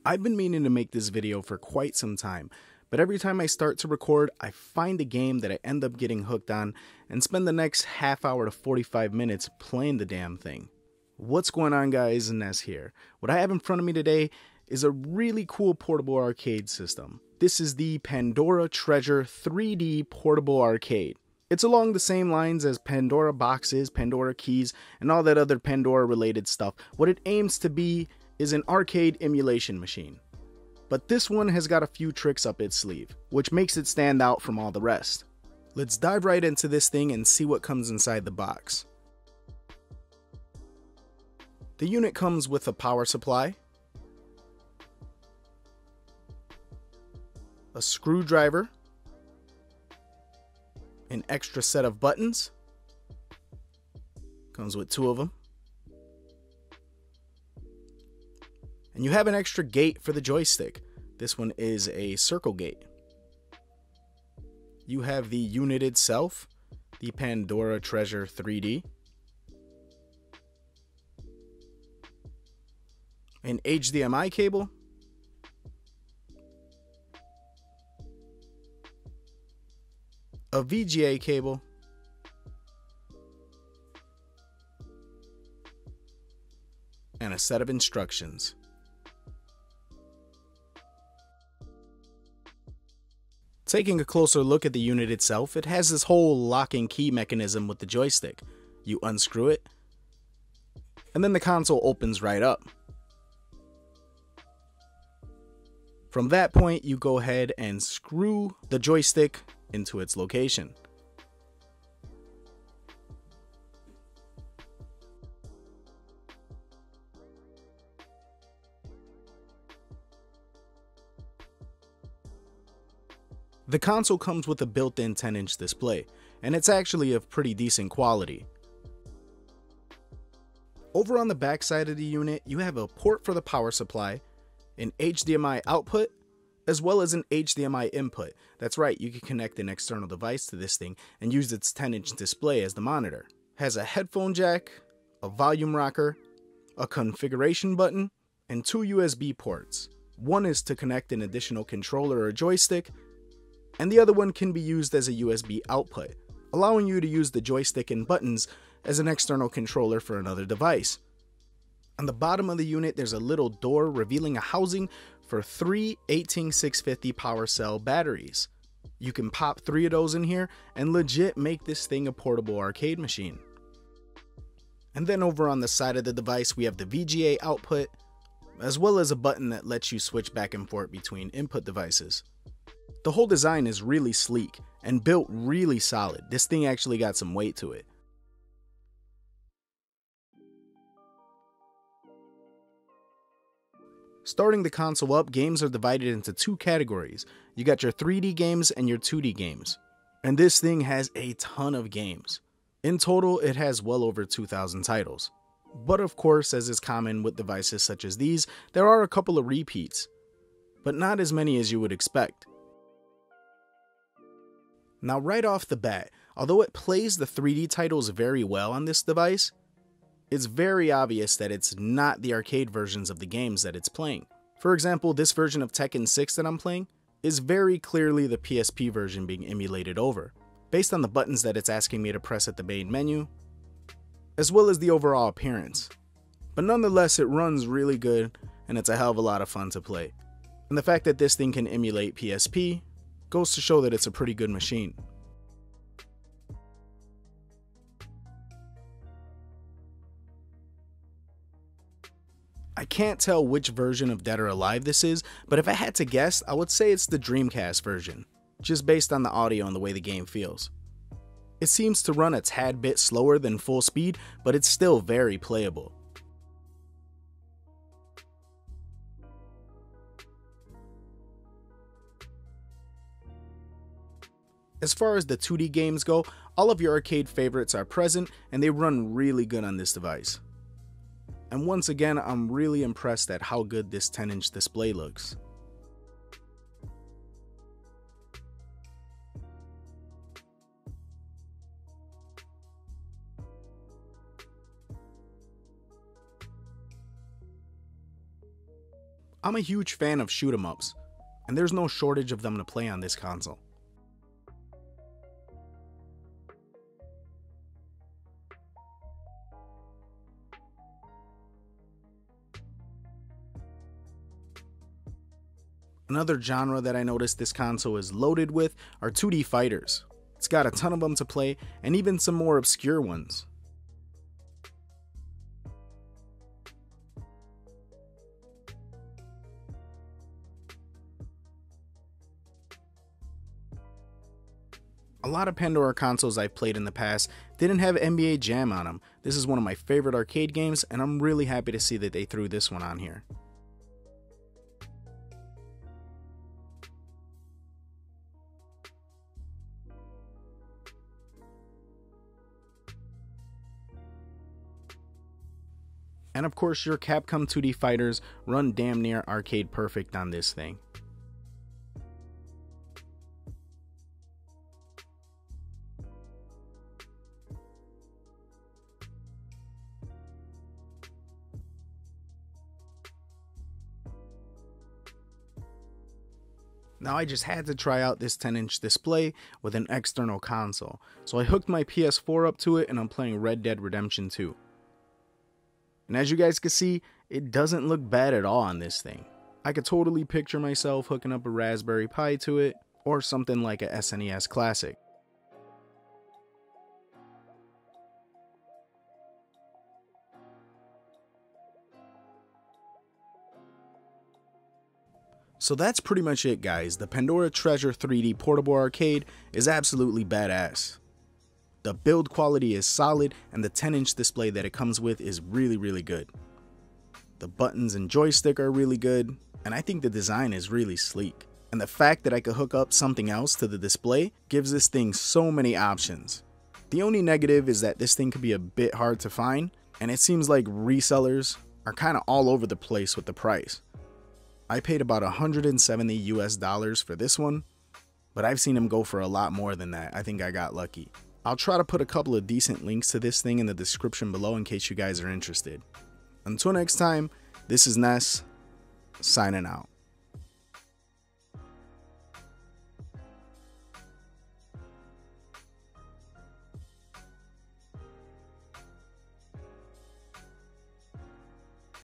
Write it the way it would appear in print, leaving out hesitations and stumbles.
I've been meaning to make this video for quite some time, but every time I start to record, I find a game that I end up getting hooked on and spend the next half hour to 45 minutes playing the damn thing. What's going on, guys? Ness here. What I have in front of me today is a really cool portable arcade system. This is the Pandora Treasure 3D portable arcade. It's along the same lines as Pandora Boxes, Pandora Keys, and all that other Pandora related stuff. What it aims to be is an arcade emulation machine. But this one has got a few tricks up its sleeve, which makes it stand out from all the rest. Let's dive right into this thing and see what comes inside the box. The unit comes with a power supply, a screwdriver, an extra set of buttons, comes with 2 of them, and you have an extra gate for the joystick. This one is a circle gate. You have the unit itself, the Pandora Treasure 3D, an HDMI cable, a VGA cable, and a set of instructions. Taking a closer look at the unit itself, it has this whole lock and key mechanism with the joystick. You unscrew it, and then the console opens right up. From that point, you go ahead and screw the joystick into its location. The console comes with a built-in 10-inch display, and it's actually of pretty decent quality. Over on the back side of the unit, you have a port for the power supply, an HDMI output, as well as an HDMI input. That's right, you can connect an external device to this thing and use its 10-inch display as the monitor. It has a headphone jack, a volume rocker, a configuration button, and 2 USB ports. One is to connect an additional controller or joystick, and the other one can be used as a USB output, allowing you to use the joystick and buttons as an external controller for another device. On the bottom of the unit, there's a little door revealing a housing for 3 18650 power cell batteries. You can pop 3 of those in here and legit make this thing a portable arcade machine. And then over on the side of the device, we have the VGA output, as well as a button that lets you switch back and forth between input devices. The whole design is really sleek and built really solid. This thing actually got some weight to it. Starting the console up, games are divided into 2 categories. You got your 3D games and your 2D games. And this thing has a ton of games. In total, it has well over 2,000 titles. But of course, as is common with devices such as these, there are a couple of repeats, but not as many as you would expect. Now right off the bat, although it plays the 3D titles very well on this device, it's very obvious that it's not the arcade versions of the games that it's playing. For example, this version of Tekken 6 that I'm playing is very clearly the PSP version being emulated over, based on the buttons that it's asking me to press at the main menu, as well as the overall appearance. But nonetheless, it runs really good, and it's a hell of a lot of fun to play. And the fact that this thing can emulate PSP goes to show that it's a pretty good machine. I can't tell which version of Dead or Alive this is, but if I had to guess, I would say it's the Dreamcast version, just based on the audio and the way the game feels. It seems to run a tad bit slower than full speed, but it's still very playable. As far as the 2D games go, all of your arcade favorites are present and they run really good on this device. And once again, I'm really impressed at how good this 10-inch display looks. I'm a huge fan of shoot 'em ups, and there's no shortage of them to play on this console. Another genre that I noticed this console is loaded with are 2D fighters. It's got a ton of them to play, and even some more obscure ones. A lot of Pandora consoles I've played in the past didn't have NBA Jam on them. This is one of my favorite arcade games, and I'm really happy to see that they threw this one on here. And of course, your Capcom 2D fighters run damn near arcade perfect on this thing. Now I just had to try out this 10-inch display with an external console, so I hooked my PS4 up to it and I'm playing Red Dead Redemption 2. And as you guys can see, it doesn't look bad at all on this thing. I could totally picture myself hooking up a Raspberry Pi to it, or something like a SNES Classic. So that's pretty much it, guys. The Pandora Treasure 3D Portable Arcade is absolutely badass. The build quality is solid, and the 10-inch display that it comes with is really good. The buttons and joystick are really good, and I think the design is really sleek. And the fact that I could hook up something else to the display gives this thing so many options. The only negative is that this thing could be a bit hard to find, and it seems like resellers are kind of all over the place with the price. I paid about $170 US for this one, but I've seen them go for a lot more than that. I think I got lucky. I'll try to put a couple of decent links to this thing in the description below in case you guys are interested. Until next time, this is Ness, signing out.